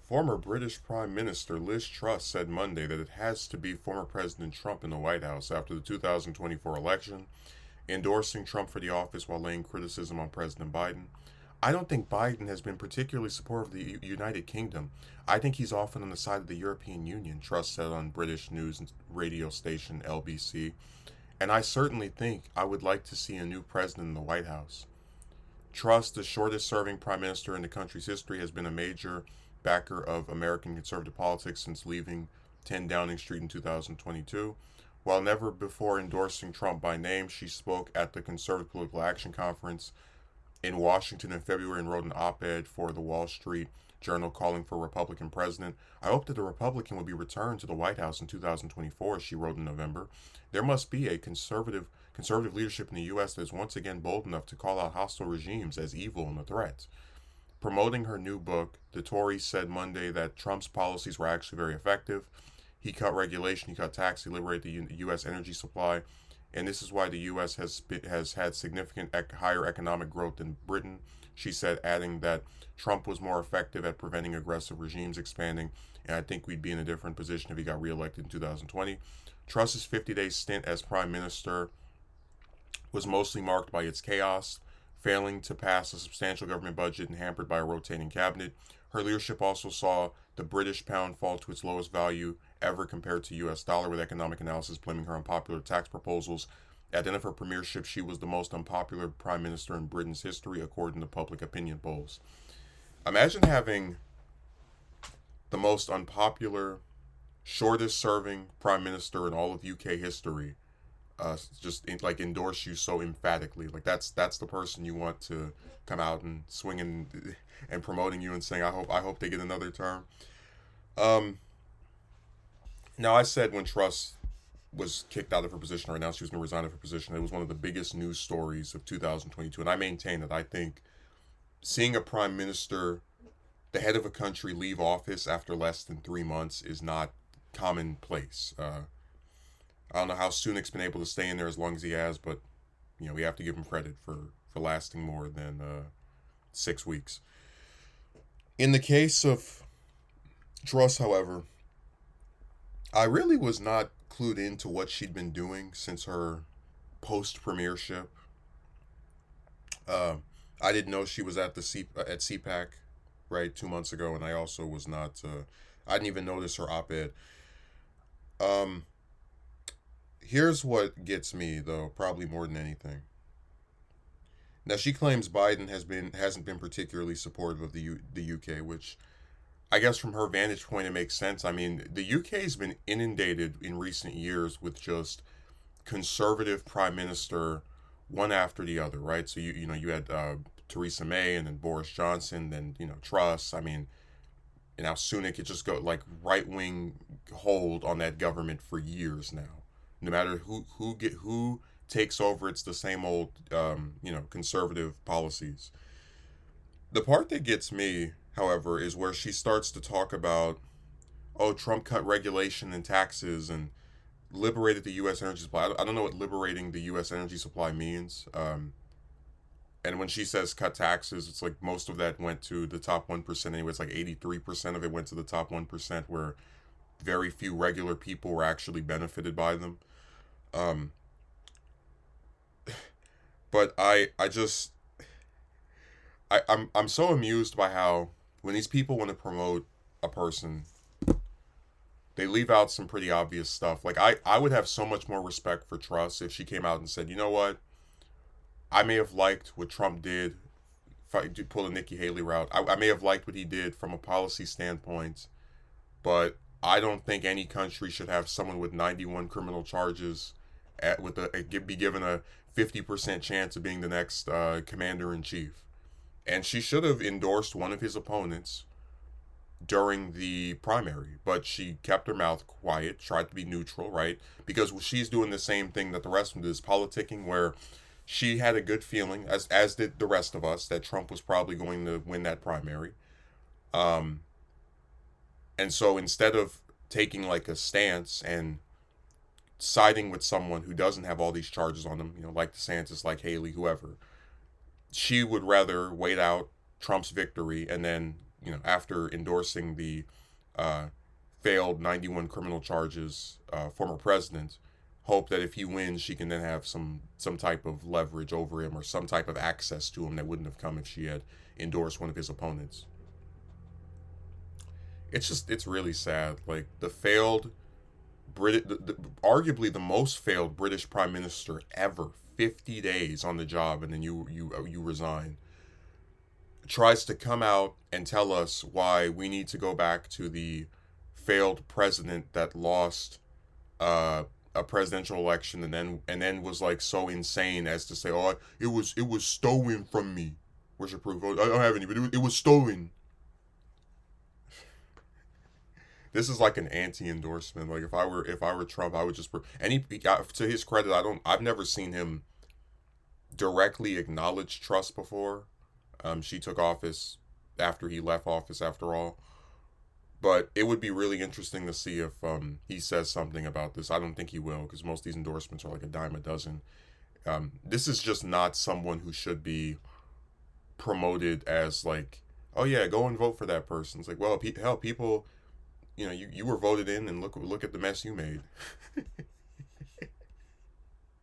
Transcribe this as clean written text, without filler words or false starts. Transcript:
Former British Prime Minister Liz Truss said Monday that it has to be former President Trump in the White House after the 2024 election, endorsing Trump for the office while laying criticism on President Biden. I don't think Biden has been particularly supportive of the United Kingdom. I think he's often on the side of the European Union, Truss said on British news radio station LBC. And I certainly think I would like to see a new president in the White House. Truss, the shortest serving prime minister in the country's history, has been a major backer of American conservative politics since leaving 10 Downing Street in 2022. While never before endorsing Trump by name, she spoke at the Conservative Political Action Conference in Washington in February and wrote an op ed for the Wall Street Journal calling for a Republican president. I hope that the Republican will be returned to the White House in 2024, she wrote in November. There must be a conservative leadership in the U.S. that is once again bold enough to call out hostile regimes as evil and a threat. Promoting her new book, the Tory said Monday that Trump's policies were actually very effective. He cut regulation, he cut tax, he liberated the U.S. energy supply, and this is why the U.S. has had significant higher economic growth than Britain. She said, adding that Trump was more effective at preventing aggressive regimes expanding, and I think we'd be in a different position if he got reelected in 2020. Truss's 50-day stint as prime minister was mostly marked by its chaos, failing to pass a substantial government budget and hampered by a rotating cabinet. Her leadership also saw the British pound fall to its lowest value ever compared to US dollar, with economic analysis blaming her unpopular tax proposals. At the end of her premiership, she was the most unpopular prime minister in Britain's history, according to public opinion polls. Imagine having the most unpopular, shortest serving prime minister in all of UK history just like endorse you so emphatically. Like that's the person you want to come out and swinging and promoting you and saying I hope they get another term. Um, Now I said when Truss was kicked out of her position or announced she was going to resign of her position, it was one of the biggest news stories of 2022, and I maintain that I think seeing a prime minister, the head of a country, leave office after less than 3 months is not commonplace. I don't know how Sunak's been able to stay in there as long as he has, but we have to give him credit for lasting more than 6 weeks. In the case of Truss, however, I really was not clued into what she'd been doing since her post premiership. Uh, I didn't know she was at at CPAC right 2 months ago, and I also was not. I didn't even notice her op-ed. Um, Here's what gets me though, probably more than anything. Now she claims Biden hasn't been particularly supportive of the UK, which I guess from her vantage point it makes sense. I mean, the UK has been inundated in recent years with just conservative prime minister one after the other, right? So you had Theresa May and then Boris Johnson, then Truss. I mean, and now Sunak, it just go like right wing hold on that government for years now. No matter who takes over, it's the same old conservative policies. The part that gets me, however, is where she starts to talk about, oh, Trump cut regulation and taxes and liberated the U.S. energy supply. I don't know what liberating the U.S. energy supply means. And when she says cut taxes, it's like most of that went to the top 1% anyway. It's like 83% of it went to the top 1%, where very few regular people were actually benefited by them. Um, but I'm so amused by how when these people want to promote a person, they leave out some pretty obvious stuff. Like I would have so much more respect for Truss if she came out and said, you know what, I may have liked what Trump did, if I pull a Nikki Haley route. I may have liked what he did from a policy standpoint, but I don't think any country should have someone with 91 criminal charges be given a 50% chance of being the next commander in chief. And she should have endorsed one of his opponents during the primary, but she kept her mouth quiet, tried to be neutral, right? Because she's doing the same thing that the rest of them is politicking, where she had a good feeling, as did the rest of us, that Trump was probably going to win that primary. Um, and so instead of taking like a stance and siding with someone who doesn't have all these charges on them, like DeSantis, like Haley, whoever, she would rather wait out Trump's victory and then after endorsing the uh, failed 91 criminal charges former president, hope that if he wins, she can then have some type of leverage over him or some type of access to him that wouldn't have come if she had endorsed one of his opponents. It's really sad. Like the failed arguably the most failed British prime minister ever, 50 days on the job, and then you resign. Tries to come out and tell us why we need to go back to the failed president that lost uh, a presidential election, and then was like so insane as to say, "Oh, it was stolen from me." Where's your proof? Oh, I don't have any, but it was stolen. This is like an anti-endorsement. Like if I were Trump, I would just and to his credit, I've never seen him directly acknowledge Truss before. She took office after he left office, after all. But it would be really interesting to see if he says something about this. I don't think he will, because most of these endorsements are like a dime a dozen. This is just not someone who should be promoted as like, oh yeah, go and vote for that person. It's like, well, hell, people, you were voted in, and look at the mess you made.